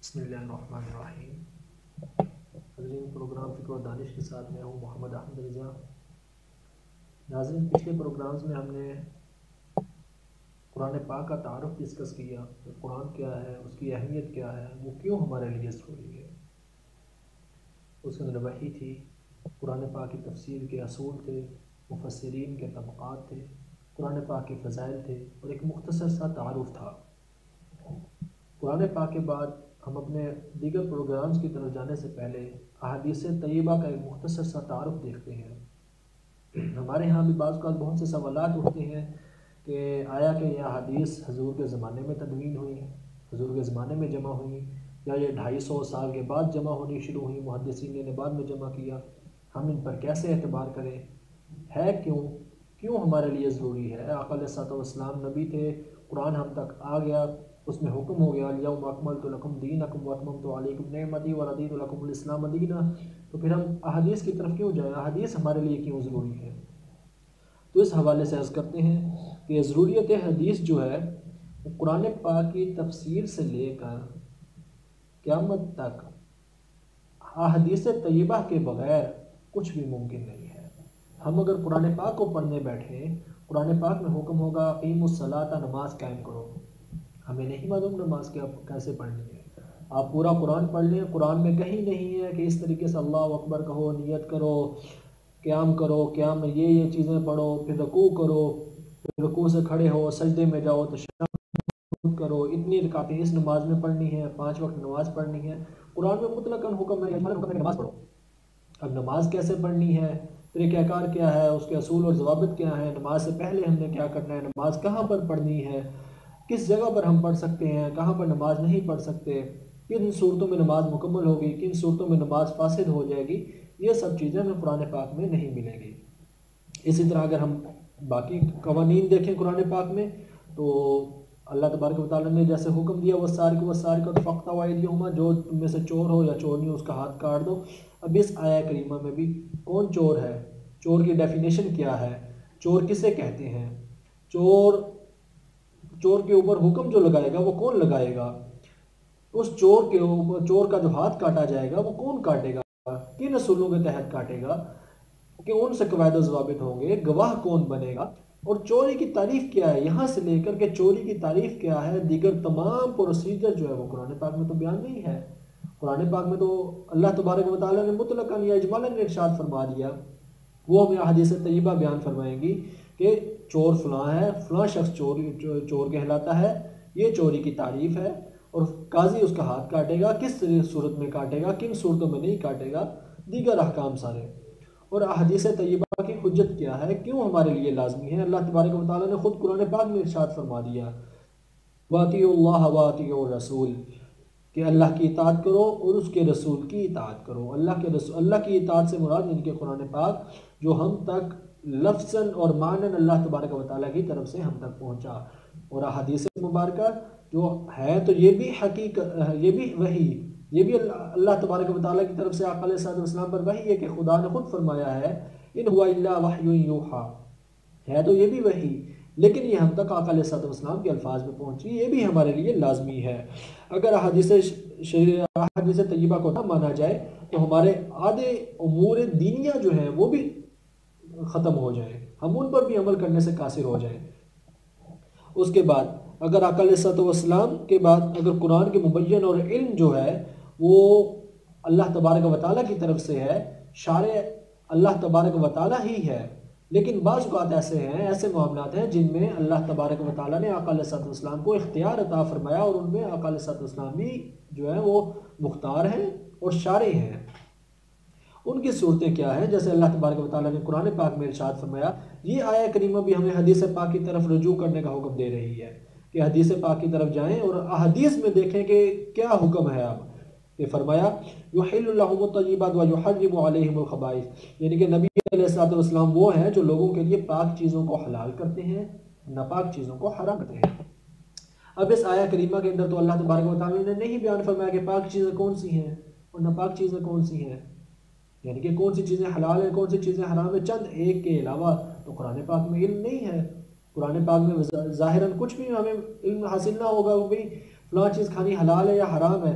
بسم اللہ الرحمن الرحیم۔ ناظرین، پروگرام فکر و دانش کے ساتھ میں ہوں محمد احمد رضا۔ ناظرین، پچھلے پروگرامز میں ہم نے قرآن پاک کا تعارف ڈسکس کیا کہ قرآن کیا ہے، اس کی اہمیت کیا ہے، وہ کیوں ہمارے لیے ضروری ہے۔ اس کے اندر وحی تھی، قرآن پاک کی تفسیر کے اصول تھے، مفسرین کے طبقات تھے، قرآن پاک کے فضائل تھے، اور ایک مختصر سا تعارف تھا۔ قرآن پاک کے بعد ہم اپنے دیگر پروگرامز کی طرف جانے سے پہلے احادیث طیبہ کا ایک مختصر سا تعارف دیکھتے ہیں۔ ہمارے ہاں بھی بعض اوقات بہت سے سوالات اٹھتے ہیں کہ آیا کہ یہ احادیث حضور کے زمانے میں تدوین ہوئی، حضور کے زمانے میں جمع ہوئی، یا یہ 250 سال کے بعد جمع ہونی شروع ہوئی، محدثین نے بعد میں جمع کیا، ہم ان پر کیسے اعتبار کریں، ہے کیوں ہمارے لیے ضروری ہے۔ آقا علیہ الصلوۃ والسلام نبی تھے، قرآن ہم تک آ گیا، اس میں حکم ہو گیا الیوم اکملت لکم دینکم واتممت علیکم نعمتی ورضیت لکم الاسلام دینا، تو پھر ہم احادیث کی طرف کیوں جائیں، احادیث ہمارے لیے کیوں ضروری ہے۔ تو اس حوالے سے عرض کرتے ہیں کہ ضروریت حدیث جو ہے وہ قرآن پاک کی تفسیر سے لے کر قیامت تک احادیث طیبہ کے بغیر کچھ بھی ممکن نہیں ہے۔ ہم اگر قرآن پاک کو پڑھنے بیٹھیں، قرآن پاک میں حکم ہوگا اقیموا الصلاۃ، نماز قائم کرو، ہمیں نہیں معلوم نماز کیسے پڑھنی ہے۔ آپ پورا قرآن پڑھ لیں، قرآن میں کہیں نہیں ہے کہ اس طریقے سے اللہ اکبر کہو، نیت کرو، قیام کرو، قیام میں یہ چیزیں پڑھو، پھر رکوع کرو، پھر رکوع سے کھڑے ہو، سجدے میں جاؤ تو کرو، اتنی رکعتیں اس نماز میں پڑھنی ہے، 5 وقت نماز پڑھنی ہے۔ قرآن میں مطلقاً حکم ہے، اجمالاً حکم ہے کہ نماز پڑھو۔ اب نماز کیسے پڑھنی ہے، طریقہ کار کیا ہے، اس کے اصول اور ضوابط کیا ہیں، نماز سے پہلے ہم نے کیا کرنا ہے، نماز کہاں پر پڑھنی ہے، کس جگہ پر ہم پڑھ سکتے ہیں، کہاں پر نماز نہیں پڑھ سکتے، کن صورتوں میں نماز مکمل ہوگی، کن صورتوں میں نماز فاسد ہو جائے گی، یہ سب چیزیں ہمیں قرآن پاک میں نہیں ملیں گی۔ اسی طرح اگر ہم باقی قوانین دیکھیں قرآن پاک میں، تو اللہ تبارک و تعالیٰ نے جیسے حکم دیا والسارق والسارقۃ فاقطعوا ایدیہما، جو تم میں سے چور ہو یا چورنی ہو اس کا ہاتھ کاٹ دو۔ اب اس آیہ کریمہ میں بھی کون چور ہے، چور کی ڈیفینیشن کیا ہے، چور کسے کہتے ہیں، چور کے اوپر حکم جو لگائے گا وہ کون لگائے گا، اس چور کے اوپر، چور کا جو ہاتھ کاٹا جائے گا وہ کون کاٹے گا، کن اصولوں کے تحت کاٹے گا، کہ ان سے قواعد و ضوابط ہوں گے، گواہ کون بنے گا، اور چوری کی تعریف کیا ہے، یہاں سے لے کر کہ چوری کی تعریف کیا ہے، دیگر تمام پروسیجر جو ہے وہ قرآن پاک میں تو بیان نہیں ہے۔ قرآن پاک میں تو اللہ تبارک و تعالیٰ نے مطلقاً یا اجمالاً ارشاد فرما دیا، وہ ہمیں احادیث طیبہ بیان فرمائیں گی کہ چور فلاں ہے، فلاں شخص چور کہلاتا ہے، یہ چوری کی تعریف ہے، اور قاضی اس کا ہاتھ کاٹے گا، کس صورت میں کاٹے گا، کن صورتوں میں نہیں کاٹے گا، دیگر احکام سارے۔ اور احادیث طیبہ کی حجت کیا ہے، کیوں ہمارے لیے لازمی ہے، اللہ تبارک و تعالیٰ نے خود قرآن پاک میں ارشاد فرما دیا وَأَطِیعُوا اللَّهَ وَأَطِیعُوا الرَّسُولَ، کہ اللہ کی اطاعت کرو اور اس کے رسول کی اطاعت کرو۔ اللہ کی اطاعت سے مراد ان کے قرآن پاک جو ہم تک لفظاً اور معناً اللہ تبارک و تعالیٰ کی طرف سے ہم تک پہنچا، اور احادیث مبارکہ جو ہے تو یہ بھی حقیقت، یہ بھی وحی، یہ بھی اللہ تبارک و تعالیٰ کی طرف سے آقا علیہ الصلوۃ والسلام پر وحی ہے کہ خدا نے خود فرمایا ہے ان ہوا الا وحی یوحیٰ، ہے تو یہ بھی وحی، لیکن یہ ہم تک آقا علیہ الصلوۃ والسلام کے الفاظ میں پہنچی، یہ بھی ہمارے لیے لازمی ہے۔ اگر احادیث طیبہ کو نہ مانا جائے تو ہمارے آدھے امور دینیہ جو ہیں وہ بھی ختم ہو جائیں، ہم ان پر بھی عمل کرنے سے قاصر ہو جائیں۔ اس کے بعد اگر آقا علیہ الصلوۃ والسلام کے بعد اگر قرآن کے مبین اور علم جو ہے وہ اللہ تبارک و تعالیٰ کی طرف سے ہے، شارع اللہ تبارک و تعالیٰ ہی ہے، لیکن بعض اوقات ایسے ہیں، ایسے معاملات ہیں جن میں اللہ تبارک و تعالیٰ نے آقا علیہ الصلوۃ والسلام کو اختیار عطا فرمایا، اور ان میں آقا علیہ الصلوۃ والسلام بھی جو ہے وہ مختار ہیں اور شارع ہیں۔ ان کی صورتیں کیا ہیں، جیسے اللہ تبارک و تعالیٰ نے قرآن پاک میں ارشاد فرمایا، یہ آیہ کریمہ بھی ہمیں حدیث پاک کی طرف رجوع کرنے کا حکم دے رہی ہے کہ حدیث پاک کی طرف جائیں اور احادیث میں دیکھیں کہ کیا حکم ہے۔ اب یہ فرمایا یحل لهم الطیبات ویحرم علیہم الخبائث، یعنی کہ نبی علیہ الصلوۃ والسلام وہ ہیں جو لوگوں کے لیے پاک چیزوں کو حلال کرتے ہیں، ناپاک چیزوں کو حرام کرتے ہیں۔ اب اس آیہ کریمہ کے اندر تو اللہ تبارک و تعالیٰ نے نہیں بیان فرمایا کہ پاک چیزیں کون سی ہیں اور ناپاک چیزیں کون سی ہیں، یعنی کہ کون سی چیزیں حلال ہیں کون سی چیزیں حرام ہیں، چند ایک کے علاوہ تو قرآن پاک میں علم نہیں ہے۔ قرآن پاک میں ظاہراً کچھ بھی ہمیں علم حاصل نہ ہوگا وہ بھی فلاں چیز کھانی حلال ہے یا حرام ہے،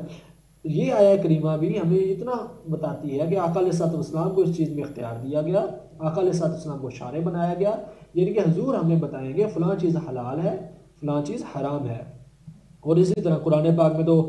یہ آیا کریمہ بھی ہمیں اتنا بتاتی ہے کہ آقا علیہ الصلوۃ والسلام کو اس چیز میں اختیار دیا گیا، آقا علیہ الصلوۃ والسلام کو شارع بنایا گیا، یعنی کہ حضور ہمیں بتائیں گے فلاں چیز حلال ہے، فلاں چیز حرام ہے۔ اور اسی طرح قرآن پاک میں تو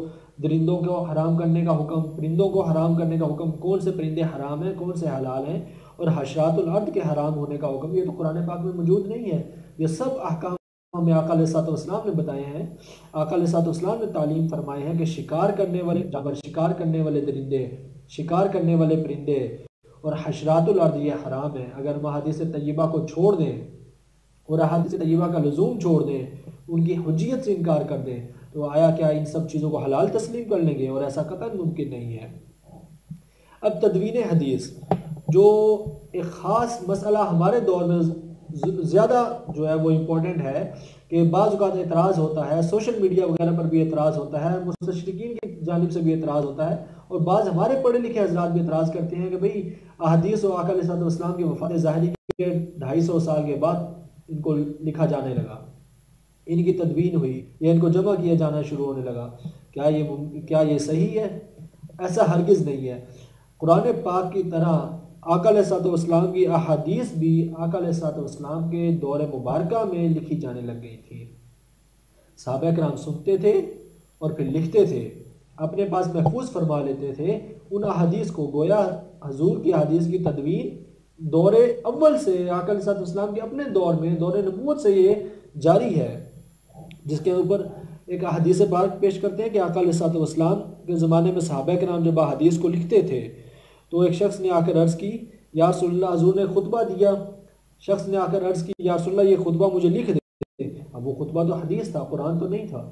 درندوں کو حرام کرنے کا حکم، پرندوں کو حرام کرنے کا حکم، کون سے پرندے حرام ہیں کون سے حلال ہیں، اور حشرات الارض کے حرام ہونے کا حکم، یہ تو قرآن پاک میں موجود نہیں ہے۔ یہ سب احکام ہمیں آقا علیہ الصلوۃ والسلام نے بتائے ہیں۔ آقا علیہ الصلوۃ والسلام نے تعلیم فرمائے ہیں کہ شکار کرنے والے جانور، شکار کرنے والے درندے، شکار کرنے والے پرندے اور حشرات الارض یہ حرام ہیں۔ اگر ہم احادیث طیبہ کو چھوڑ دیں اور احادیث طیبہ کا لزوم چھوڑ دیں، ان کی حجیت سے انکار کر دیں، تو آیا کیا ان سب چیزوں کو حلال تسلیم کر لیں گے؟ اور ایسا قطعاً ممکن نہیں ہے۔ اب تدوین حدیث، جو ایک خاص مسئلہ ہمارے دور میں زیادہ جو ہے وہ امپورٹنٹ ہے، کہ بعض اوقات اعتراض ہوتا ہے، سوشل میڈیا وغیرہ پر بھی اعتراض ہوتا ہے، مستشرقین کی جانب سے بھی اعتراض ہوتا ہے، اور بعض ہمارے پڑھے لکھے حضرات بھی اعتراض کرتے ہیں کہ بھئی احادیث و آقا علیہ السلام کی وفات ظاہری کے 250 سال کے بعد ان کو لکھا جانے لگا، ان کی تدوین ہوئی یا ان کو جمع کیا جانا شروع ہونے لگا۔ کیا یہ صحیح ہے؟ ایسا ہرگز نہیں ہے۔ قرآن پاک کی طرح آقا علیہ الصلوۃ والسلام کی احادیث بھی آقا علیہ الصلوۃ والسلام کے دور مبارکہ میں لکھی جانے لگ گئی تھی۔ صحابہ کرام سنتے تھے اور پھر لکھتے تھے، اپنے پاس محفوظ فرما لیتے تھے ان احادیث کو، گویا حضور کی حدیث کی تدوین دور اول سے آقا علیہ الصلوۃ والسلام کے اپنے دور میں، دور نبوت سے یہ جاری ہے، جس کے اوپر ایک حدیث پاک پیش کرتے ہیں کہ آقا علیہ الصلوۃ والسلام کے زمانے میں صحابہ کرام جب حدیث کو لکھتے تھے تو ایک شخص نے آ کر عرض کی، یا رسول اللہ، حضور نے خطبہ دیا، شخص نے آ کر عرض کی، یا رسول اللہ یہ خطبہ مجھے لکھ دے۔ اب وہ خطبہ تو حدیث تھا، قرآن تو نہیں تھا۔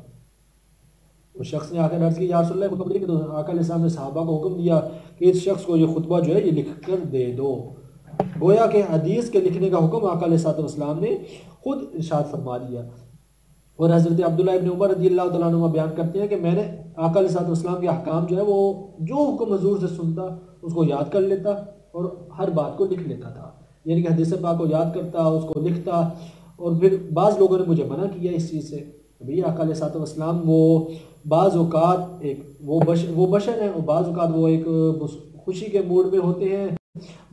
اس شخص نے آ کر عرض کی، یا رسول اللہ خطبہ لکھ دو۔ آقا علیہ السلام نے صحابہ کو حکم دیا کہ اس شخص کو یہ خطبہ جو ہے یہ لکھ کر دے دو۔ گویا کہ حدیث کے لکھنے کا حکم آقا علیہ السلام نے خود ارشاد فرما دیا۔ اور حضرت عبداللہ ابن عمر رضی اللہ تعالیٰ عنہ بیان کرتے ہیں کہ میں نے آقا علیہ السلام کے احکام جو ہے وہ جو حکم حضور سے سنتا اس کو یاد کر لیتا اور ہر بات کو لکھ لیتا تھا، یعنی کہ حدیث پاک کو یاد کرتا، اس کو لکھتا۔ اور پھر بعض لوگوں نے مجھے منع کیا اس چیز سے، بھئی آقا علیہ السلام وہ بعض اوقات وہ بشر ہیں، اور بعض اوقات وہ ایک خوشی کے موڈ میں ہوتے ہیں،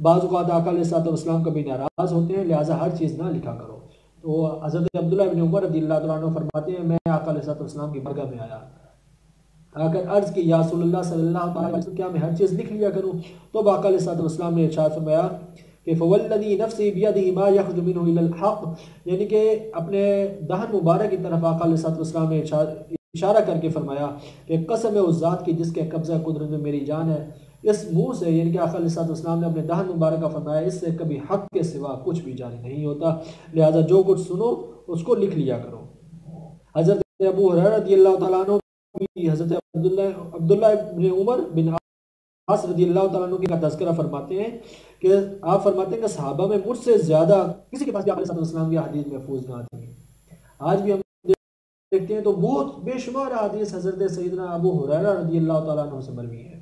بعض اوقات آقا علیہ السلام کبھی ناراض ہوتے ہیں، لہٰذا ہر چیز نہ لکھا کرو۔ تو حضرت عبداللہ ابن عمر رضی اللہ تعالیٰ عنہ فرماتے ہیں میں آقا علیہ السلام کی برگاہ میں آیا، آ کر عرض کی، یا رسول اللہ صلی اللہ علیہ وسلم کیا میں ہر چیز لکھ لیا کروں؟ تو آقا علیہ السلام نے ارشاد فرمایا کہ فوالذی نفسی بیدہ ما یخرج منہ الا الحق، یعنی کہ اپنے دہن مبارک کی طرف آقا علیہ السلام نے اشارہ کر کے فرمایا کہ قسم ہے اس ذات کی جس کے قبضہ قدرت میں میری جان ہے، اس منہ سے، یعنی کہ آقا علیہ السلام نے اپنے دہن مبارک کا فرمایا اس سے کبھی حق کے سوا کچھ بھی جاری نہیں ہوتا، لہذا جو کچھ سنو اس کو لکھ لیا کرو۔ حضرت ابو ہریرہ رضی اللہ تعالیٰ عنہ بھی حضرت عبداللہ بن عمر بن عاص رضی اللہ تعالیٰ عنہ کا تذکرہ فرماتے ہیں کہ آپ فرماتے ہیں کہ صحابہ میں مجھ سے زیادہ کسی کے پاس بھی آقا علیہ السلام کی حدیث محفوظ نہ تھی۔ آج بھی ہم دیکھتے ہیں تو بہت بے شمار حدیث حضرت سیدنا ابو ہریرہ رضی اللہ تعالیٰ عنہ سے مروی ہے،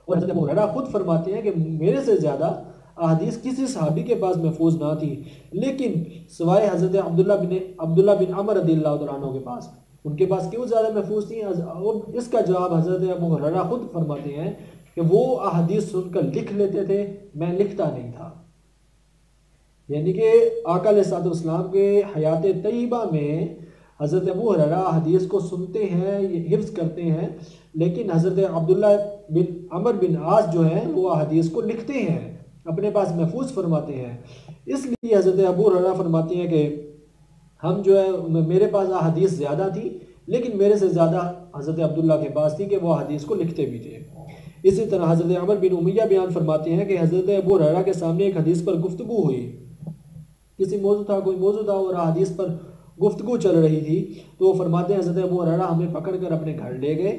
اور حضرت ابو ہریرہ خود فرماتے ہیں کہ میرے سے زیادہ احادیث کسی صحابی کے پاس محفوظ نہ تھی، لیکن سوائے حضرت عبداللہ بن عمر رضی اللہ تعالیٰ عنہ کے پاس، ان کے پاس کیوں زیادہ محفوظ تھیں؟ اور اس کا جواب حضرت ابو ہریرہ خود فرماتے ہیں کہ وہ احادیث سن کر لکھ لیتے تھے، میں لکھتا نہیں تھا۔ یعنی کہ آقا علیہ السلام کے حیات طیبہ میں حضرت ابو ہریرہ حدیث کو سنتے ہیں، حفظ کرتے ہیں، لیکن حضرت عبداللہ بن عمر بن عاص جو ہیں وہ حدیث کو لکھتے ہیں، اپنے پاس محفوظ فرماتے ہیں۔ اس لیے حضرت ابو ہریرہ فرماتے ہیں کہ ہم جو ہے میرے پاس حدیث زیادہ تھی، لیکن میرے سے زیادہ حضرت عبداللہ کے پاس تھی کہ وہ حدیث کو لکھتے بھی تھے۔ اسی طرح حضرت عمر بن امیہ بیان فرماتے ہیں کہ حضرت ابو ہریرہ کے سامنے ایک حدیث پر گفتگو ہوئی، کوئی موضوع تھا اور حدیث پر گفتگو چل رہی تھی، تو وہ فرماتے ہیں حضرت ابو ہریرہ ہمیں پکڑ کر اپنے گھر لے گئے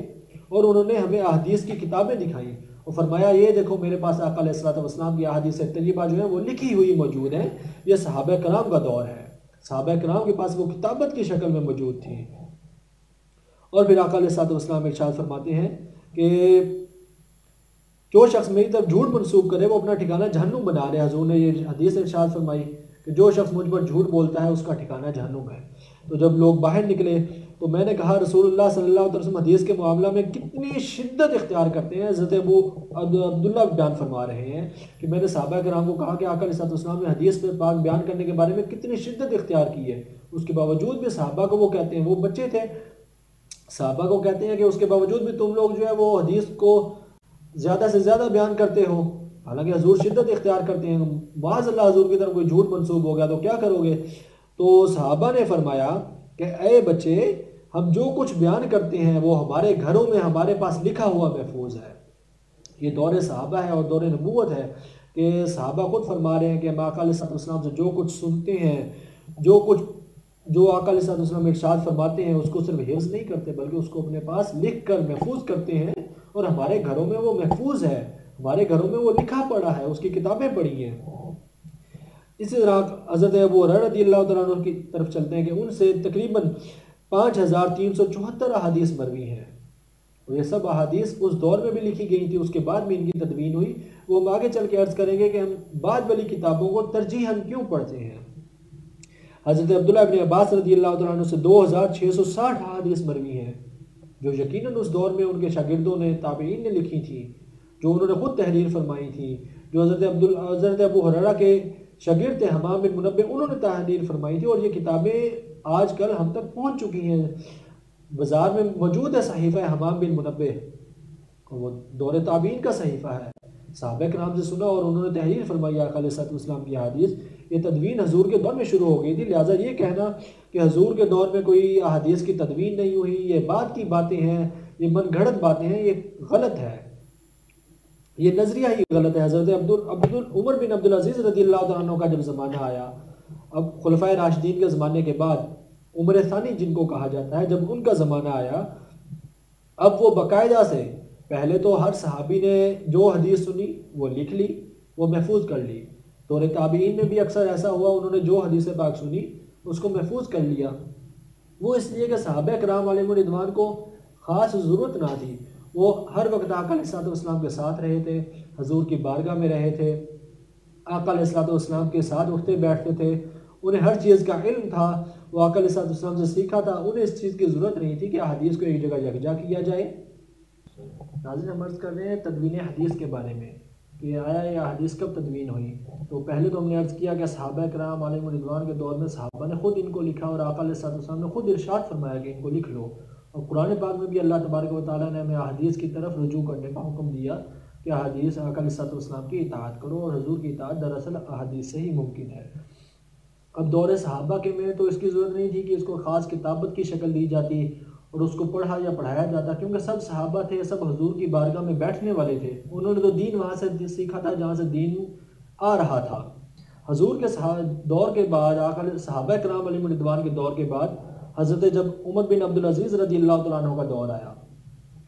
اور انہوں نے ہمیں احادیث کی کتابیں دکھائیں اور فرمایا یہ دیکھو میرے پاس آقا علیہ السلام کی احادیث طیبہ جو ہیں وہ لکھی ہوئی موجود ہیں، یہ صحابہ کرام کا دور ہے، صحابہ کرام کے پاس وہ کتابت کی شکل میں موجود تھی۔ اور پھر آقا علیہ السلام ارشاد فرماتے ہیں کہ جو شخص میری طرف جھوٹ منسوب کرے وہ اپنا ٹھکانہ جہنم بنا لے۔ حضور نے یہ حدیث ارشاد فرمائی کہ جو شخص مجھ پر جھوٹ بولتا ہے اس کا ٹھکانہ جہنم ہے۔ تو جب لوگ باہر نکلے تو میں نے کہا رسول اللہ صلی اللہ علیہ وسلم حدیث کے معاملہ میں کتنی شدت اختیار کرتے ہیں۔ حضرت ابو عبداللہ بیان فرما رہے ہیں کہ میں نے صحابہ کرام کو کہا کہ آقا علیہ السلام نے حدیث میں پاک بیان کرنے کے بارے میں کتنی شدت اختیار کی ہے، اس کے باوجود بھی صحابہ کو وہ کہتے ہیں، وہ بچے تھے، صحابہ کو کہتے ہیں کہ اس کے باوجود بھی تم لوگ جو ہے وہ حدیث کو زیادہ سے زیادہ بیان کرتے ہو، حالانکہ حضور شدت اختیار کرتے ہیں، معاذ اللہ حضور کی طرف کوئی جھوٹ منسوب ہو گیا تو کیا کرو گے؟ تو صحابہ نے فرمایا کہ اے بچے، ہم جو کچھ بیان کرتے ہیں وہ ہمارے گھروں میں ہمارے پاس لکھا ہوا محفوظ ہے۔ یہ دور صحابہ ہے اور دور نبوت ہے کہ صحابہ خود فرما رہے ہیں کہ ہم آقا علیہ السلام سے جو کچھ سنتے ہیں، جو آقا علیہ السلام ارشاد فرماتے ہیں اس کو صرف حفظ نہیں کرتے بلکہ اس کو اپنے پاس لکھ کر محفوظ کرتے ہیں، اور ہمارے گھروں میں وہ محفوظ ہے، ہمارے گھروں میں وہ لکھا پڑا ہے، اس کی کتابیں پڑھی ہیں۔ اسی طرح حضرت ابو ہریرہ رضی اللہ تعالیٰ عنہ کی طرف چلتے ہیں کہ ان سے تقریباً 5374 احادیث مروی ہیں، اور یہ سب احادیث اس دور میں بھی لکھی گئی تھی، اس کے بعد بھی ان کی تدوین ہوئی۔ وہ ہم آگے چل کے عرض کریں گے کہ ہم بعد والی کتابوں کو ترجیحاً کیوں پڑھتے ہیں۔ حضرت عبداللہ ابن عباس رضی اللہ تعالیٰ عنہ سے 2660 احادیث مروی ہیں، جو یقیناً اس دور میں ان کے شاگردوں نے، تابعین نے لکھی تھی، جو انہوں نے خود تحریر فرمائی تھی، جو حضرت ابو ہریرہ کے شاگرد تھے حمام بن منبہ، انہوں نے تحریر فرمائی تھی، اور یہ کتابیں آج کل ہم تک پہنچ چکی ہیں، بازار میں موجود ہے صحیفہ حمام بن منبہ، اور وہ دور تابعین کا صحیفہ ہے، صحابہ کرام سے سنا اور انہوں نے تحریر فرمائی آقا علیہ السلام کی حدیث۔ یہ تدوین حضور کے دور میں شروع ہو گئی تھی، لہٰذا یہ کہنا کہ حضور کے دور میں کوئی احادیث کی تدوین نہیں ہوئی، یہ بعد کی باتیں ہیں، یہ من گھڑت باتیں ہیں، یہ غلط ہے، یہ نظریہ ہی غلط ہے۔ حضرت عمر بن عبدالعزیز رضی اللہ تعالیٰ عنہ کا جب زمانہ آیا، اب خلفائے راشدین کے زمانے کے بعد عمر ثانی جن کو کہا جاتا ہے، جب ان کا زمانہ آیا، اب وہ باقاعدہ سے پہلے تو ہر صحابی نے جو حدیث سنی وہ لکھ لی، وہ محفوظ کر لی۔ دور تابعین میں بھی اکثر ایسا ہوا، انہوں نے جو حدیث پاک سنی اس کو محفوظ کر لیا، وہ اس لیے کہ صحابہ کرام علیہم الرضوان کو خاص ضرورت نہ تھی، وہ ہر وقت آقا علیہ السلام کے ساتھ رہے تھے، حضور کی بارگاہ میں رہے تھے، آقا علیہ السلام کے ساتھ اٹھتے بیٹھتے تھے، انہیں ہر چیز کا علم تھا، وہ آقا علیہ السلام سے سیکھا تھا، انہیں اس چیز کی ضرورت نہیں تھی کہ حدیث کو ایک جگہ یکجا کیا جائے۔ ناظرین، ہم عرض کر رہے ہیں تدوین حدیث کے بارے میں کہ آیا یہ حدیث کب تدوین ہوئی؟ تو پہلے تو ہم نے عرض کیا کہ صحابہ کرام علیہم الرضوان کے دور میں صحابہ نے خود ان کو لکھا، اور آقا علیہ السلام نے خود ارشاد فرمایا کہ ان کو لکھ لو، اور قرآن پاک میں بھی اللہ تبارک و تعالیٰ نے ہمیں احادیث کی طرف رجوع کرنے کا حکم دیا کہ احادیث آقا علیہ السلام کی اطاعت کرو، اور حضور کی اطاعت دراصل احادیث سے ہی ممکن ہے۔ اب دور صحابہ کے میں تو اس کی ضرورت نہیں تھی کہ اس کو خاص کتابت کی شکل دی جاتی اور اس کو پڑھا یا پڑھایا جاتا، کیونکہ سب صحابہ تھے، سب حضور کی بارگاہ میں بیٹھنے والے تھے، انہوں نے تو دین وہاں سے سیکھا تھا جہاں سے دین آ رہا تھا۔ حضور کے دور کے بعد، صحابہ کرام علیہم الرضوان کے دور کے بعد، حضرت جب عمر بن عبدالعزیز رضی اللہ تعالیٰ عنہ کا دور آیا،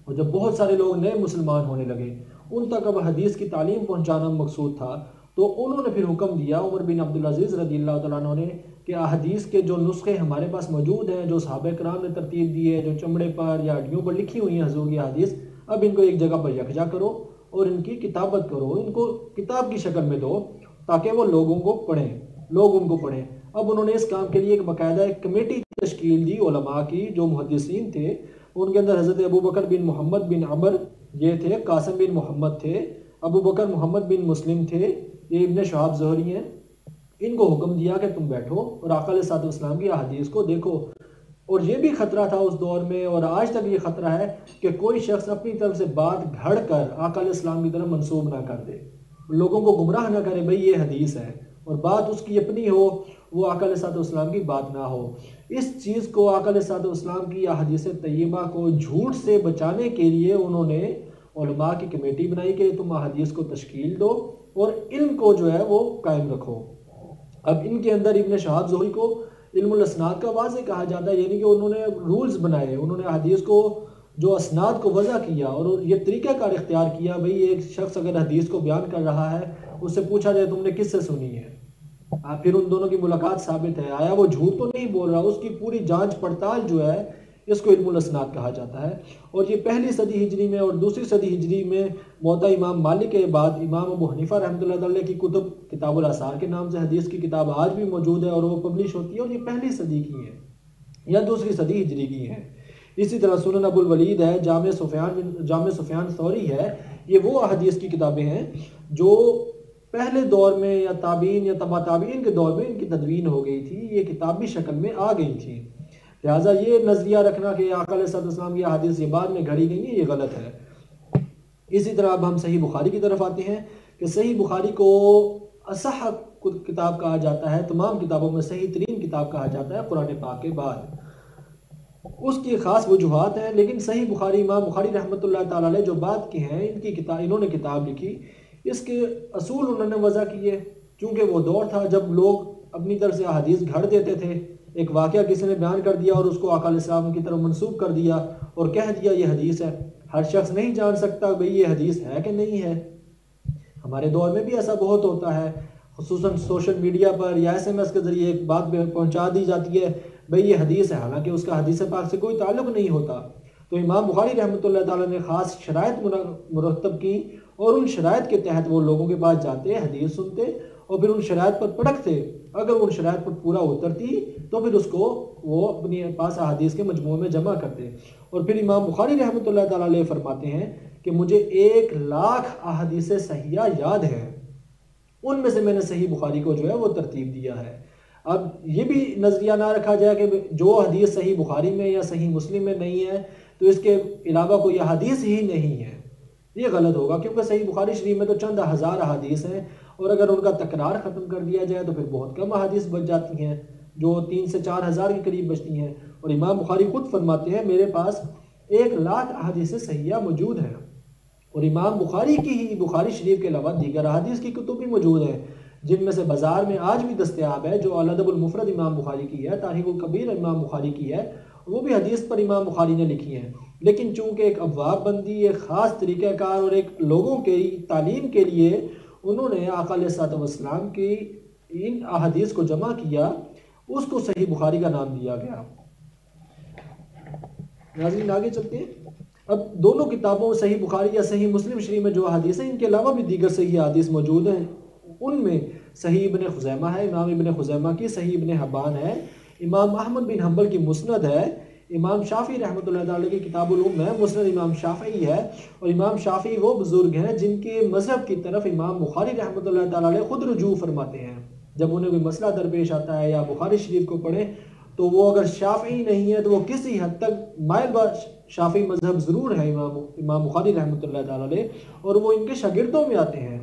اور جب بہت سارے لوگ نئے مسلمان ہونے لگے، ان تک اب حدیث کی تعلیم پہنچانا مقصود تھا، تو انہوں نے پھر حکم دیا عمر بن عبدالعزیز رضی اللہ تعالیٰ عنہ نے کہ احادیث کے جو نسخے ہمارے پاس موجود ہیں، جو صحابہ کرام نے ترتیب دی ہے، جو چمڑے پر یا ہڈیوں پر لکھی ہوئی ہیں حضور کی احادیث، اب ان کو ایک جگہ پر یکجا کرو اور ان کی کتابت کرو، ان کو کتاب کی شکل میں دو تاکہ وہ لوگوں کو پڑھیں، لوگ ان کو پڑھیں۔ اب انہوں نے اس کام کے لیے ایک باقاعدہ ایک کمیٹی تشکیل دی علماء کی، جو محدثین تھے، ان کے اندر حضرت ابو بکر بن محمد بن عمر یہ تھے، قاسم بن محمد تھے، ابو بکر محمد بن مسلم تھے، یہ ابن شہاب زہری ہیں، ان کو حکم دیا کہ تم بیٹھو اور آقا علیہ السلام کی احادیث کو دیکھو۔ اور یہ بھی خطرہ تھا اس دور میں، اور آج تک یہ خطرہ ہے کہ کوئی شخص اپنی طرف سے بات گھڑ کر آقا علیہ السلام کی طرف منسوب نہ کر دے، لوگوں کو گمراہ نہ کرے بھئی یہ حدیث ہے، اور بات اس کی اپنی ہو، وہ آقا علیہ السلام کی بات نہ ہو۔ اس چیز کو، آقا علیہ السلام کی احادیث طیبہ کو جھوٹ سے بچانے کے لیے انہوں نے علماء کی کمیٹی بنائی کہ تم احادیث کو تشکیل دو اور علم کو جو ہے وہ قائم رکھو۔ اب ان کے اندر ابن شہاب زہری کو علم الاسناد کا واضح کہا جاتا ہے، یعنی کہ انہوں نے رولز بنائے، انہوں نے حدیث کو جو اسناد کو وضع کیا اور یہ طریقہ کار اختیار کیا، بھئی ایک شخص اگر حدیث کو بیان کر رہا ہے، اس سے پوچھا جائے تم نے کس سے سنی ہے، پھر ان دونوں کی ملاقات ثابت ہے، آیا وہ جھوٹ تو نہیں بول رہا، اس کی پوری جانچ پڑتال جو ہے اس کو علم الاسناد کہا جاتا ہے۔ اور یہ پہلی صدی ہجری میں اور دوسری صدی ہجری میں موطا امام مالک کے بعد امام ابو حنیفہ رحمۃ اللہ علیہ کی کتب، کتاب الاثار کے نام سے حدیث کی کتاب آج بھی موجود ہے اور وہ پبلش ہوتی ہے، اور یہ پہلی صدی کی ہے۔ یا دوسری صدی ہجری کی ہیں۔ اسی طرح سنن ابو الولید ہے، جامع سفیان ثوری ہے، یہ وہ احادیث کی کتابیں ہیں جو پہلے دور میں یا تابعین یا تبع تابعین کے دور میں ان کی تدوین ہو گئی تھی، یہ کتابی شکل میں آ گئی تھی۔ لہٰذا یہ نظریہ رکھنا کہ آقا علیہ السلام کی احادیث یہ بعد میں گھڑی گئی ہیں، یہ غلط ہے۔ اسی طرح اب ہم صحیح بخاری کی طرف آتے ہیں کہ صحیح بخاری کو اصح کتاب کہا جاتا ہے، تمام کتابوں میں صحیح ترین کتاب کہا جاتا ہے قرآن پاک کے بعد۔ اس کی خاص وجوہات ہیں، لیکن صحیح بخاری، امام بخاری رحمۃ اللہ تعالی علیہ جو بعد کے ہیں، انہوں نے کتاب لکھی، اس کے اصول انہوں نے وضع کیے، چونکہ وہ دور تھا جب لوگ اپنی طرف سے احادیث گھڑ دیتے تھے، ایک واقعہ کسی نے بیان کر دیا اور اس کو آقا علیہ السلام کی طرف منسوب کر دیا اور کہہ دیا یہ حدیث ہے۔ ہر شخص نہیں جان سکتا بھئی یہ حدیث ہے کہ نہیں ہے۔ ہمارے دور میں بھی ایسا بہت ہوتا ہے، خصوصاً سوشل میڈیا پر یا SMS کے ذریعے ایک بات پہنچا دی جاتی ہے بھئی یہ حدیث ہے، حالانکہ اس کا حدیث پاک سے کوئی تعلق نہیں ہوتا۔ تو امام بخاری رحمۃ اللہ تعالیٰ نے خاص شرائط مرتب کی، اور ان شرائط کے تحت وہ لوگوں کے پاس جاتے، حدیث سنتے اور پھر ان شرائط پر پرکھتے۔ اگر ان شرائط پر پورا اترتی تو پھر اس کو وہ اپنے پاس احادیث کے مجموعے میں جمع کرتے۔ اور پھر امام بخاری رحمۃ اللہ تعالیٰ علیہ فرماتے ہیں کہ مجھے 1,00,000 احادیث صحیحہ یاد ہیں، ان میں سے میں نے صحیح بخاری کو جو ہے وہ ترتیب دیا ہے۔ اب یہ بھی نظریہ نہ رکھا جائے کہ جو حدیث صحیح بخاری میں یا صحیح مسلم میں نہیں ہے تو اس کے علاوہ کوئی حدیث ہی نہیں ہے، یہ غلط ہوگا، کیونکہ صحیح بخاری شریف میں تو چند ہزار احادیث ہیں، اور اگر ان کا تکرار ختم کر دیا جائے تو پھر بہت کم احادیث بچ جاتی ہیں، جو 3 سے 4 ہزار کے قریب بچتی ہیں۔ اور امام بخاری خود فرماتے ہیں میرے پاس 1,00,000 احادیث صحیحہ موجود ہیں، اور امام بخاری کی ہی بخاری شریف کے علاوہ دیگر احادیث کی کتب بھی موجود ہیں، جن میں سے بازار میں آج بھی دستیاب ہے، جو الادب المفرد امام بخاری کی ہے، تاریخ الکبیر امام بخاری کی ہے، وہ بھی حدیث پر امام بخاری نے لکھی ہیں۔ لیکن چونکہ ایک ابواب بندی، ایک خاص طریقہ کار اور ایک لوگوں کے تعلیم کے لیے انہوں نے آقا علیہ السلام کی ان احادیث کو جمع کیا، اس کو صحیح بخاری کا نام دیا گیا۔ ناظرین آگے چلتے ہیں۔ اب دونوں کتابوں صحیح بخاری یا صحیح مسلم شریف میں جو احادیث ہیں، ان کے علاوہ بھی دیگر صحیح احادیث موجود ہیں۔ ان میں صحیح ابن خزیمہ ہے، امام ابن خزیمہ کی، صحیح ابن حبان ہے، امام احمد بن حنبل کی مسند ہے، امام شافعی رحمۃ اللہ تعالیٰ کی کتاب الام ہے، مسند امام شافعی ہے، اور امام شافعی وہ بزرگ ہیں جن کے مذہب کی طرف امام بخاری رحمۃ اللہ تعالیٰ علیہ خود رجوع فرماتے ہیں۔ جب انہیں کوئی مسئلہ درپیش آتا ہے یا بخاری شریف کو پڑھیں تو وہ اگر شافعی نہیں ہے تو وہ کسی حد تک مائل بہ شافعی مذہب ضرور ہے امام بخاری رحمۃ اللہ تعالیٰ علیہ، اور وہ ان کے شاگردوں میں آتے ہیں۔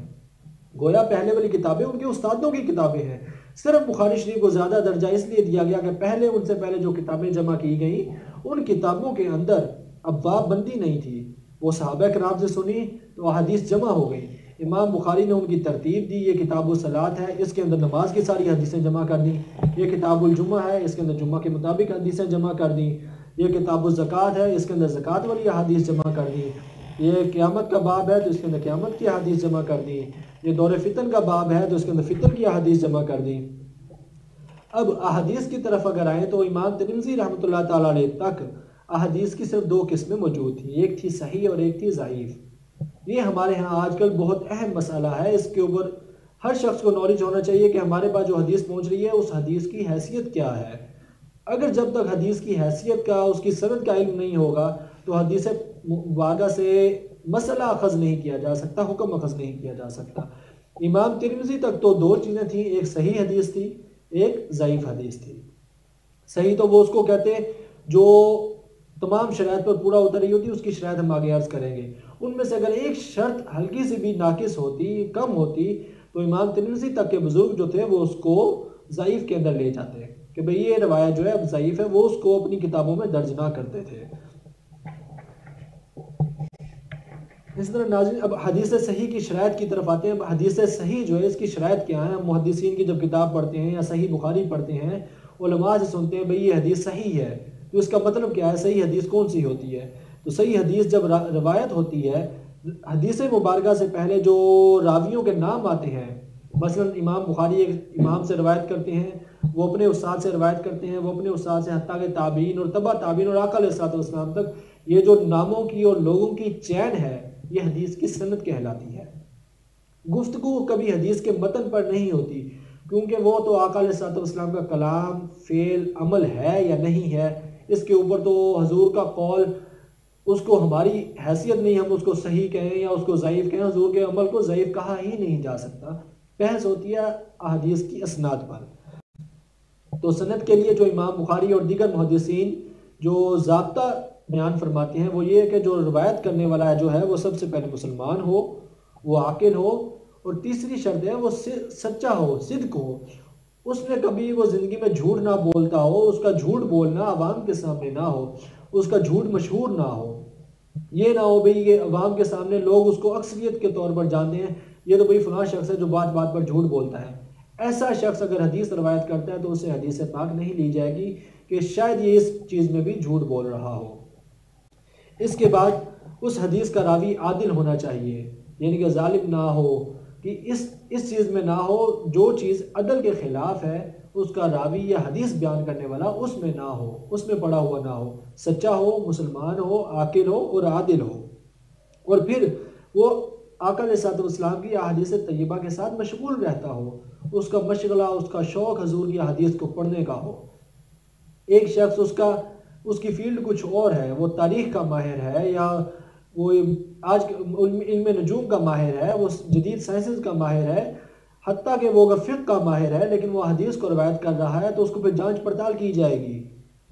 گویا پہلے والی کتابیں ان کے استادوں کی کتابیں ہیں، صرف بخاری شریف کو زیادہ درجہ اس لیے دیا گیا کہ پہلے ان سے پہلے جو کتابیں جمع کی گئیں ان کتابوں کے اندر ابواب بندی نہیں تھی، وہ صحابہ کرام سے سنی تو احادیث جمع ہو گئی۔ امام بخاری نے ان کی ترتیب دی، یہ کتاب الصلاۃ ہے، اس کے اندر نماز کی ساری حدیثیں جمع کر دیں، یہ کتاب الجمعہ ہے، اس کے اندر جمعہ کے مطابق حدیثیں جمع کر دیں، یہ کتاب الزکوٰۃ ہے، اس کے اندر زکوٰۃ والی احادیث جمع کر دیں، یہ قیامت کا باب ہے تو اس کے اندر قیامت کی حدیث جمع کر دیں، یہ دور فتن کا باب ہے تو اس کے اندر فتن کی حدیث جمع کر دیں۔ اب احادیث کی طرف اگر آئیں تو امام ترمذی رحمۃ اللہ تعالیٰ علیہ تک احادیث کی صرف 2 قسمیں موجود تھیں، ایک تھی صحیح اور ایک تھی ضعیف۔ یہ ہمارے ہاں آج کل بہت اہم مسئلہ ہے، اس کے اوپر ہر شخص کو نالج ہونا چاہیے کہ ہمارے پاس جو حدیث پہنچ رہی ہے اس حدیث کی حیثیت کیا ہے۔ اگر جب تک حدیث کی حیثیت کا، اس کی سند کا علم نہیں ہوگا تو حدیث مبارکہ سے مسئلہ اخذ نہیں کیا جا سکتا، حکم اخذ نہیں کیا جا سکتا۔ امام ترمذی تک تو 2 چیزیں تھیں، ایک صحیح حدیث تھی، ایک ضعیف حدیث تھی۔ صحیح تو وہ اس کو کہتے جو تمام شرائط پر پورا اتری ہوتی، اس کی شرائط ہم آگے عرض کریں گے۔ ان میں سے اگر ایک شرط ہلکی سی بھی ناقص ہوتی، کم ہوتی، تو امام ترمذی تک کے بزرگ جو تھے وہ اس کو ضعیف کے اندر لے جاتے کہ بھئی یہ روایت جو ہے اب ضعیف ہے، وہ اس کو اپنی کتابوں میں درج نہ کرتے تھے۔ اس طرح ناظرین اب حدیث صحیح کی شرائط کی طرف آتے ہیں۔ اب حدیث صحیح جو ہے اس کی شرائط کیا ہے؟ محدثین کی جب کتاب پڑھتے ہیں یا صحیح بخاری پڑھتے ہیں، علماء سے سنتے ہیں بھئی یہ حدیث صحیح ہے، تو اس کا مطلب کیا ہے؟ صحیح حدیث کون سی ہوتی ہے؟ تو صحیح حدیث جب روایت ہوتی ہے، حدیث مبارکہ سے پہلے جو راویوں کے نام آتے ہیں، مثلا امام بخاری ایک امام سے روایت کرتے ہیں، وہ اپنے استاد سے روایت کرتے ہیں، وہ اپنے استاد سے حتیٰ کہ تابعین اور تبع تابعین اور آقا علیہ السلام تک، یہ جو ناموں کی اور لوگوں کی چین ہے یہ حدیث کی سند کہلاتی ہے۔ گفتگو کبھی حدیث کے متن پر نہیں ہوتی، کیونکہ وہ تو آقا علیہ الصلوۃ والسلام کا کلام، فعل، عمل ہے یا نہیں ہے، اس کے اوپر تو حضور کا قول، اس کو ہماری حیثیت نہیں ہم اس کو صحیح کہیں یا اس کو ضعیف کہیں، حضور کے عمل کو ضعیف کہا ہی نہیں جا سکتا۔ بحث ہوتی ہے احادیث کی اسناد پر۔ تو سند کے لیے جو امام بخاری اور دیگر محدثین جو ضابطہ بیان فرماتے ہیں وہ یہ ہے کہ جو روایت کرنے والا جو ہے وہ سب سے پہلے مسلمان ہو، وہ عاقل ہو، اور تیسری شرط ہے وہ سچا ہو، صدق ہو، اس نے کبھی وہ زندگی میں جھوٹ نہ بولتا ہو، اس کا جھوٹ بولنا عوام کے سامنے نہ ہو، اس کا جھوٹ مشہور نہ ہو، یہ نہ ہو بھئی یہ عوام کے سامنے لوگ اس کو اکثریت کے طور پر جانتے ہیں یہ تو بھئی فلاں شخص ہے جو بات بات پر جھوٹ بولتا ہے۔ ایسا شخص اگر حدیث روایت کرتا ہے تو اسے حدیث پاک نہیں لی جائے گی کہ شاید یہ اس چیز میں بھی جھوٹ بول رہا ہو۔ اس کے بعد اس حدیث کا راوی عادل ہونا چاہیے، یعنی کہ ظالم نہ ہو، کہ اس چیز میں نہ ہو جو چیز عدل کے خلاف ہے، اس کا راوی یا حدیث بیان کرنے والا اس میں نہ ہو، اس میں پڑا ہوا نہ ہو، سچا ہو، مسلمان ہو، عاقل ہو اور عادل ہو، اور پھر وہ آقا علیہ الصلوۃ والسلام کی احادیث طیبہ کے ساتھ مشغول رہتا ہو، اس کا مشغلہ، اس کا شوق حضور کی حدیث کو پڑھنے کا ہو۔ ایک شخص اس کی فیلڈ کچھ اور ہے، وہ تاریخ کا ماہر ہے، یا وہ آج علم نجوم کا ماہر ہے، وہ جدید سائنسز کا ماہر ہے، حتیٰ کہ وہ اگر فقہ کا ماہر ہے لیکن وہ حدیث کو روایت کر رہا ہے تو اس کو پھر جانچ پڑتال کی جائے گی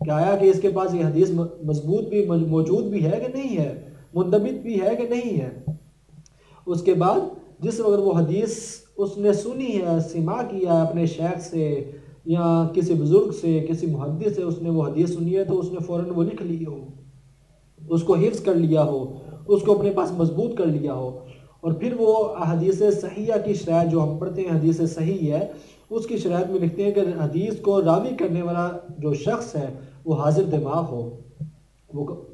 کہ آیا کہ اس کے پاس یہ حدیث مضبوط بھی موجود بھی ہے کہ نہیں ہے، منضبط بھی ہے کہ نہیں ہے۔ اس کے بعد جس وقت وہ حدیث اس نے سنی ہے، سماع کیا ہے اپنے شیخ سے یا کسی بزرگ سے، کسی محدث سے، اس نے وہ حدیث سنی ہے تو اس نے فوراً وہ لکھ لی ہو، اس کو حفظ کر لیا ہو، اس کو اپنے پاس مضبوط کر لیا ہو، اور پھر وہ حدیث صحیحہ کی شرائط جو ہم پڑھتے ہیں حدیث صحیح ہے اس کی شرائط میں لکھتے ہیں کہ حدیث کو راوی کرنے والا جو شخص ہے وہ حاضر دماغ ہو،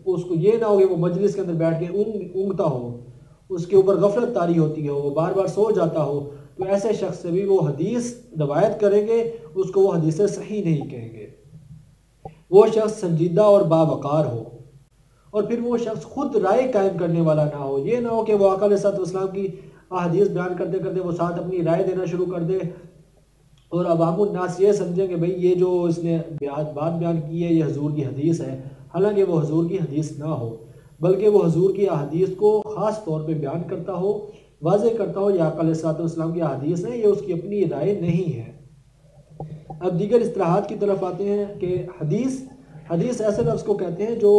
اس کو یہ نہ ہو کہ وہ مجلس کے اندر بیٹھ کے اونگتا ہو، اس کے اوپر غفلت طاری ہوتی ہے، وہ بار بار سو جاتا ہو، تو ایسے شخص سے بھی وہ حدیث روایت کریں گے، اس کو وہ حدیث صحیح نہیں کہیں گے۔ وہ شخص سنجیدہ اور باوقار ہو، اور پھر وہ شخص خود رائے قائم کرنے والا نہ ہو، یہ نہ ہو کہ وہ آقا علیہ الصلوۃ والسلام کی احادیث بیان کرتے کرتے وہ ساتھ اپنی رائے دینا شروع کر دے، اور عوام الناس یہ سمجھیں کہ بھئی یہ جو اس نے بات بیان کی ہے یہ حضور کی حدیث ہے، حالانکہ وہ حضور کی حدیث نہ ہو، بلکہ وہ حضور کی احادیث کو خاص طور پہ بیان کرتا ہو، واضح کرتا ہو یہ آقا علیہ الصلوۃ والسلام کی احادیث ہیں، یہ اس کی اپنی رائے نہیں ہے۔ اب دیگر اصطلاحات کی طرف آتے ہیں کہ حدیث ایسے لفظ کو کہتے ہیں جو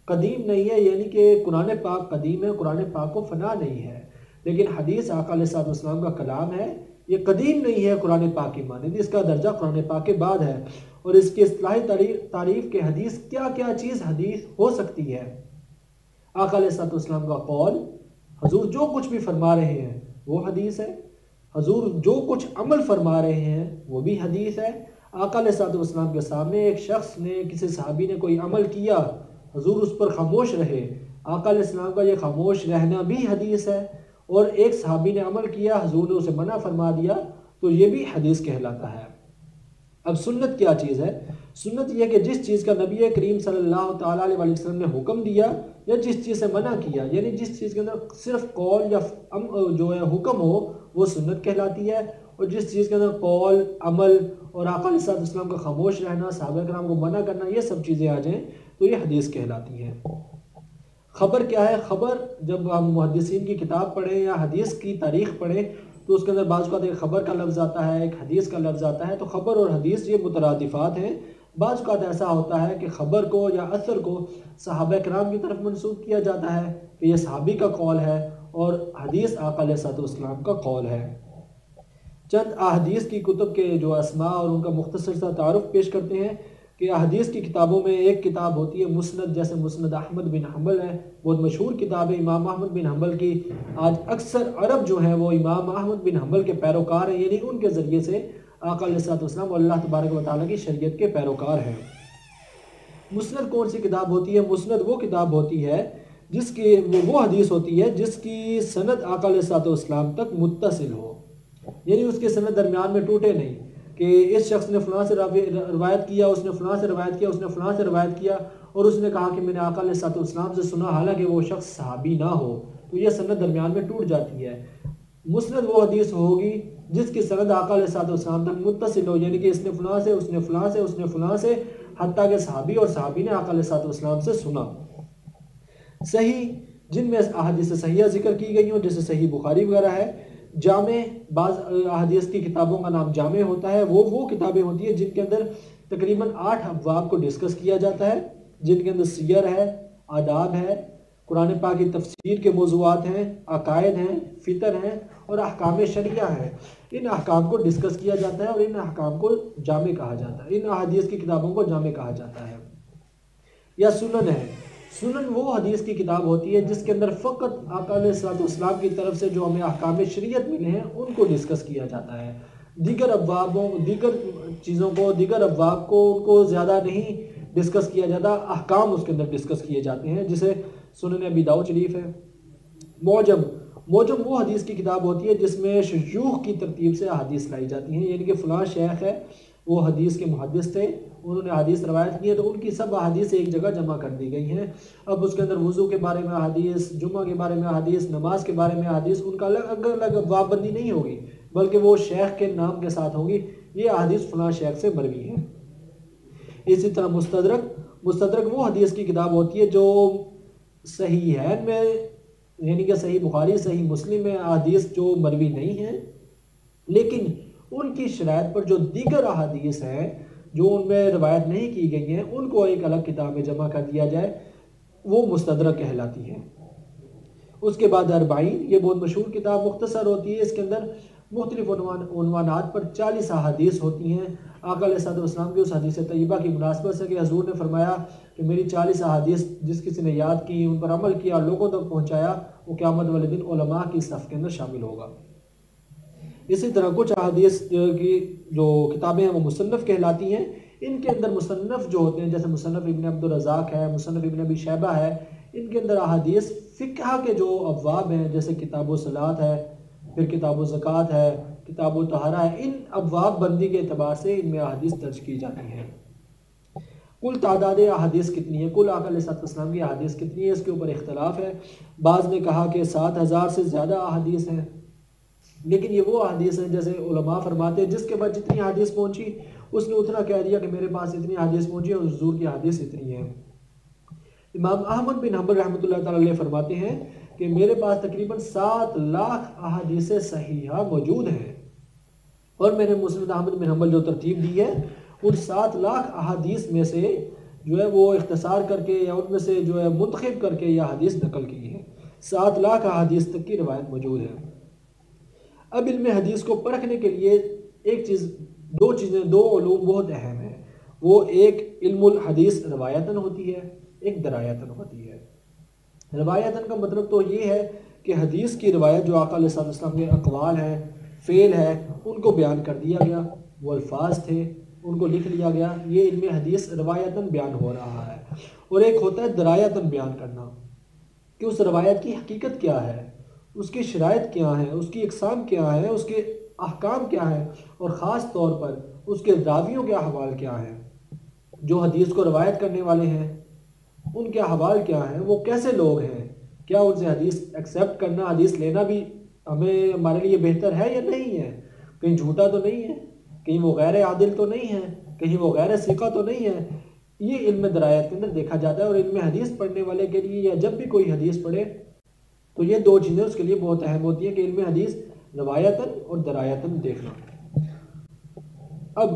قدیم نہیں ہے، یعنی کہ قرآن پاک قدیم ہے، قرآن پاک کو فنا نہیں ہے، لیکن حدیث آقا علیہ الصلوۃ والسلام کا کلام ہے، یہ قدیم نہیں ہے قرآن پاک کی مانند، اس کا درجہ قرآن پاک کے بعد ہے، اور اس کی اصطلاحی تعریف کے حدیث کیا کیا چیز حدیث ہو سکتی ہے۔ آقا علیہ الصلوۃ والسلام کا قول، حضور جو کچھ بھی فرما رہے ہیں وہ حدیث ہے، حضور جو کچھ عمل فرما رہے ہیں وہ بھی حدیث ہے۔ آقا علیہ الصلوۃ والسلام کے سامنے ایک شخص نے، کسی صحابی نے کوئی عمل کیا، حضور اس پر خاموش رہے، آقا علیہ السلام کا یہ خاموش رہنا بھی حدیث ہے، اور ایک صحابی نے عمل کیا، حضور نے اسے منع فرما دیا، تو یہ بھی حدیث کہلاتا ہے۔ اب سنت کیا چیز ہے؟ سنت یہ کہ جس چیز کا نبی کریم صلی اللہ تعالیٰ علیہ وسلم نے حکم دیا یا جس چیز سے منع کیا، یعنی جس چیز کے اندر صرف قول یا جو ہے حکم ہو وہ سنت کہلاتی ہے، اور جس چیز کے اندر قول، عمل اور آقا علیہ السلام کا خاموش رہنا، صحابہ کرام کو منع کرنا، یہ سب چیزیں آ جائیں تو یہ حدیث کہلاتی ہیں۔ خبر کیا ہے؟ خبر جب ہم محدثین کی کتاب پڑھیں یا حدیث کی تاریخ پڑھیں تو اس کے اندر بعض اوقات ایک خبر کا لفظ آتا ہے، ایک حدیث کا لفظ آتا ہے، تو خبر اور حدیث یہ مترادفات ہیں۔ بعض اوقات ایسا ہوتا ہے کہ خبر کو یا اثر کو صحابہ کرام کی طرف منسوب کیا جاتا ہے کہ یہ صحابی کا قول ہے، اور حدیث آقا علیہ الصلوۃ والسلام کا قول ہے۔ چند احادیث کی کتب کے جو اسماء اور ان کا مختصر سا تعارف پیش کرتے ہیں کہ احادیث کی کتابوں میں ایک کتاب ہوتی ہے مسند، جیسے مسند احمد بن حنبل ہے، بہت مشہور کتاب ہے امام احمد بن حنبل کی۔ آج اکثر عرب جو ہیں وہ امام احمد بن حنبل کے پیروکار ہیں، یعنی ان کے ذریعے سے آقا علیہ الصلوۃ والسلام اور اللہ تبارک و تعالیٰ کی شریعت کے پیروکار ہیں۔ مسند کون سی کتاب ہوتی ہے؟ مسند وہ کتاب ہوتی ہے جس کی وہ حدیث ہوتی ہے جس کی سند آقا علیہ الصلوۃ والسلام تک متصل ہو، یعنی اس کے سند درمیان میں ٹوٹے نہیں کہ اس شخص نے فلاں سے روایت کیا، اس نے فلاں سے روایت کیا، اس نے فلاں سے روایت کیا، اور اس نے کہا کہ میں نے آقا علیہ الصلوۃ والسلام سے سنا، حالانکہ وہ شخص صحابی نہ ہو، تو یہ سند درمیان میں ٹوٹ جاتی ہے۔ مسند وہ حدیث ہوگی جس کی سند آقا علیہ الصلوۃ والسلام تک متصل ہو، یعنی کہ اس نے فلاں سے، اس نے فلاں سے، اس نے فلاں سے، حتیٰ کہ صحابی اور صحابی نے آقا علیہ الصلوۃ والسلام سے سنا۔ صحیح، جن میں احادیث صحیحہ ذکر کی گئی ہوں جیسے صحیح بخاری وغیرہ ہے۔ جامع، بعض احادیث کی کتابوں کا نام جامع ہوتا ہے، وہ کتابیں ہوتی ہیں جن کے اندر تقریباً 8 ابواب کو ڈسکس کیا جاتا ہے، جن کے اندر سیر ہے، آداب ہے، قرآن پاک کی تفسیر کے موضوعات ہیں، عقائد ہیں، فطر ہیں اور احکام شرعیہ ہیں۔ ان احکام کو ڈسکس کیا جاتا ہے اور ان احکام کو جامع کہا جاتا ہے، ان احادیث کی کتابوں کو جامع کہا جاتا ہے۔ یا سنن ہے، سنن وہ حدیث کی کتاب ہوتی ہے جس کے اندر فقط آقا علیہ الصلوۃ والسلام کی طرف سے جو ہمیں احکام شریعت ملے ہیں ان کو ڈسکس کیا جاتا ہے، دیگر چیزوں کو، دیگر ابواب کو ان کو زیادہ نہیں ڈسکس کیا جاتا، احکام اس کے اندر ڈسکس کیے جاتے ہیں، جسے سنن ابی داؤد شریف ہے۔ موجم وہ حدیث کی کتاب ہوتی ہے جس میں شیوخ کی ترتیب سے احادیث لائی جاتی ہیں، یعنی کہ فلاں شیخ ہے، وہ حدیث کے محدث تھے، انہوں نے حدیث روایت کی ہے تو ان کی سب احادیث ایک جگہ جمع کر دی گئی ہیں۔ اب اس کے اندر وضو کے بارے میں احادیث، جمعہ کے بارے میں احادیث، نماز کے بارے میں احادیث، ان کا الگ الگ ابواب بندی نہیں ہوگی بلکہ وہ شیخ کے نام کے ساتھ ہوگی، یہ احادیث فلاں شیخ سے مروی ہیں۔ اسی طرح مستدرک وہ حدیث کی کتاب ہوتی ہے جو صحیحین میں، یعنی کہ صحیح بخاری، صحیح مسلم میں احادیث جو مروی نہیں ہیں لیکن ان کی شرائط پر جو دیگر احادیث ہیں جو ان میں روایت نہیں کی گئی ہیں ان کو ایک الگ کتاب میں جمع کر دیا جائے، وہ مستدرک کہلاتی ہے۔ اس کے بعد 40، یہ بہت مشہور کتاب، مختصر ہوتی ہے، اس کے اندر مختلف عنوانات پر 40 احادیث ہوتی ہیں آقا علیہ الصلوۃ والسلام کی اس حدیث طیبہ کی مناسبت سے کہ حضور نے فرمایا کہ میری 40 احادیث جس کسی نے یاد کی، ان پر عمل کیا، لوگوں تک پہنچایا، وہ قیامت والے دن علماء کی صف کے اندر شامل ہوگا۔ اسی طرح کچھ احادیث کی جو کتابیں ہیں وہ مصنف کہلاتی ہیں، ان کے اندر مصنف جو ہوتے ہیں جیسے مصنف ابن عبد الرزاق ہے، مصنف ابن ابی شیبہ ہے، ان کے اندر احادیث فقہ کے جو ابواب ہیں جیسے کتاب الصلاۃ ہے، پھر کتاب الزکوٰۃ ہے، کتاب الطہارہ ہے، ان ابواب بندی کے اعتبار سے ان میں احادیث درج کی جاتی ہیں۔ کل تعداد احادیث کتنی ہے، کل آقا علیہ الصلوۃ والسلام کی احادیث کتنی ہے، اس کے اوپر اختلاف ہے۔ بعض نے کہا کہ 7000 سے زیادہ احادیث ہیں، لیکن یہ وہ احادیث ہیں جیسے علماء فرماتے ہیں جس کے بعد جتنی حدیث پہنچی اس نے اتنا کہہ دیا کہ میرے پاس اتنی حدیث پہنچی اور حضور کی حدیث اتنی ہے۔ امام احمد بن حنبل رحمۃ اللہ تعالی علیہ فرماتے ہیں کہ میرے پاس تقریباً 7 لاکھ احادیث صحیحہ موجود ہیں، اور میں نے مسند احمد بن حنبل جو ترتیب دی ہے ان 7 لاکھ احادیث میں سے جو ہے وہ اختصار کر کے یا ان میں سے جو ہے منتخب کر کے یہ حدیث نقل کی ہے، 7 لاکھ احادیث تک کی روایت موجود ہے۔ اب علم حدیث کو پرکھنے کے لیے دو علوم بہت اہم ہیں، وہ ایک علم الحدیث روایتاً ہوتی ہے، ایک درایتاً ہوتی ہے۔ روایتاً کا مطلب تو یہ ہے کہ حدیث کی روایت جو آقا علیہ الصلوۃ والسلام کے اقوال ہیں، فعل ہے، ان کو بیان کر دیا گیا، وہ الفاظ تھے ان کو لکھ لیا گیا، یہ علم حدیث روایتاً بیان ہو رہا ہے۔ اور ایک ہوتا ہے درایتاً بیان کرنا کہ اس روایت کی حقیقت کیا ہے، اس کی شرائط کیا ہیں، اس کی اقسام کیا ہیں، اس کے احکام کیا ہیں، اور خاص طور پر اس کے راویوں کے احوال کیا ہیں، جو حدیث کو روایت کرنے والے ہیں ان کے احوال کیا ہیں، وہ کیسے لوگ ہیں، کیا ان سے حدیث ایکسیپٹ کرنا، حدیث لینا بھی ہمارے لیے بہتر ہے یا نہیں ہے، کہیں جھوٹا تو نہیں ہے، کہیں وہ غیر عادل تو نہیں ہے، کہیں وہ غیر ثقہ تو نہیں ہے۔ یہ علم درایت کے اندر دیکھا جاتا ہے، اور علم حدیث پڑھنے والے کے لیے یا جب بھی کوئی حدیث پڑھے تو یہ 2 چیزیں اس کے لیے بہت اہم ہوتی ہیں کہ علم حدیث روایتاً اور درایتاً دیکھنا۔ اب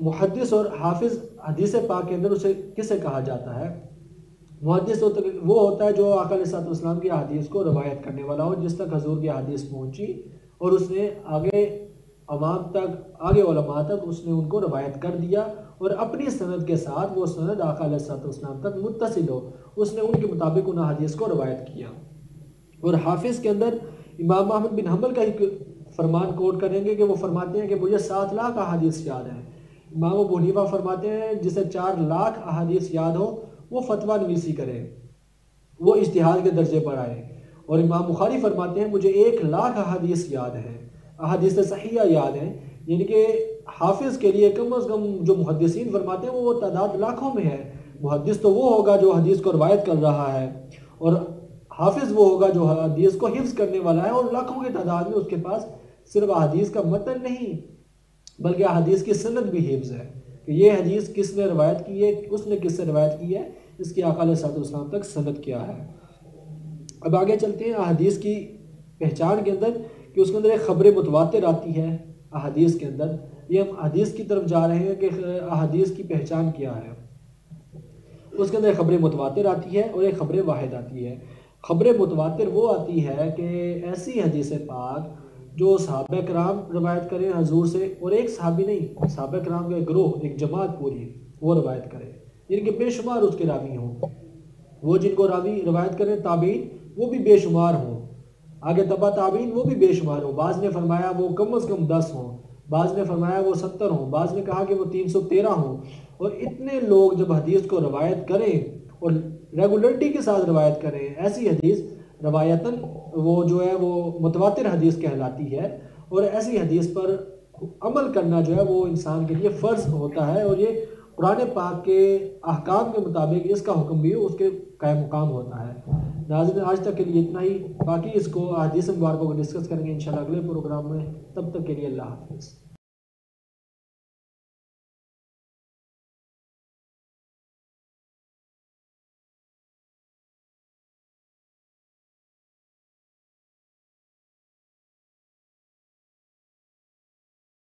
محدث اور حافظ حدیث پاک کے اندر اسے کسے کہا جاتا ہے؟ محدث وہ ہوتا ہے جو آقا علیہ الصلوۃ والسلام کی حدیث کو روایت کرنے والا ہو، جس تک حضور کی حدیث پہنچی اور اس نے آگے عوام تک، آگے علماء تک اس نے ان کو روایت کر دیا، اور اپنی سند کے ساتھ وہ سند آقا علیہ الصلوۃ والسلام تک متصل ہو، اس نے ان کے مطابق ان حدیث کو روایت کیا۔ اور حافظ کے اندر امام احمد بن حنبل کا ایک فرمان کوٹ کریں گے کہ وہ فرماتے ہیں کہ مجھے 7 لاکھ احادیث یاد ہیں۔ امام ابو حنیفہ فرماتے ہیں جسے 4 لاکھ احادیث یاد ہو وہ فتویٰ نویسی کرے، وہ اجتہاد کے درجے پر آئے۔ اور امام بخاری فرماتے ہیں مجھے 1 لاکھ احادیث یاد ہیں، احادیث صحیحہ یاد ہیں، یعنی کہ حافظ کے لیے کم از کم جو محدثین فرماتے ہیں وہ تعداد لاکھوں میں ہے۔ محدث تو وہ ہوگا جو حدیث کو روایت کر رہا ہے، اور حافظ وہ ہوگا جو حدیث کو حفظ کرنے والا ہے، اور لاکھوں کی تعداد میں اس کے پاس صرف احادیث کا متن نہیں بلکہ احادیث کی سند بھی حفظ ہے کہ یہ حدیث کس نے روایت کی ہے، اس نے کس سے روایت کی ہے، اس کی آقا علیہ الصلوۃ والسلام تک سند کیا ہے۔ اب آگے چلتے ہیں احادیث کی پہچان کے اندر کہ اس کے اندر ایک خبر متواتر آتی ہے احادیث کے اندر۔ یہ ہم حدیث کی طرف جا رہے ہیں کہ احادیث کی پہچان کیا ہے۔ اس کے اندر ایک خبر متواتر آتی ہے اور ایک خبر واحد آتی ہے۔ خبر متواتر وہ آتی ہے کہ ایسی حدیث پاک جو صحابہ کرام روایت کریں حضور سے، اور ایک صحابی نہیں، صحابہ کرام کا ایک گروہ، ایک جماعت پوری وہ روایت کرے، جن کے بے شمار اس کے راوی ہوں، وہ جن کو راوی روایت کریں تابعین وہ بھی بے شمار ہوں، آگے تبع تابعین وہ بھی بے شمار ہوں۔ بعض نے فرمایا وہ کم از کم 10 ہوں، بعض نے فرمایا وہ 70 ہوں، بعض نے کہا کہ وہ 313 ہوں۔ اور اتنے لوگ جب حدیث کو روایت کریں اور ریگولرٹی کے ساتھ روایت کریں، ایسی حدیث روایتاً وہ جو ہے وہ متواتر حدیث کہلاتی ہے، اور ایسی حدیث پر عمل کرنا جو ہے وہ انسان کے لیے فرض ہوتا ہے، اور یہ قرآن پاک کے احکام کے مطابق اس کا حکم بھی اس کے قائم مقام ہوتا ہے۔ ناظرین آج تک کے لیے اتنا ہی، باقی اس کو احادیث مبارکوں کو ڈسکس کریں گے انشاءاللہ اگلے پروگرام میں۔ تب تک کے لیے اللہ حافظ۔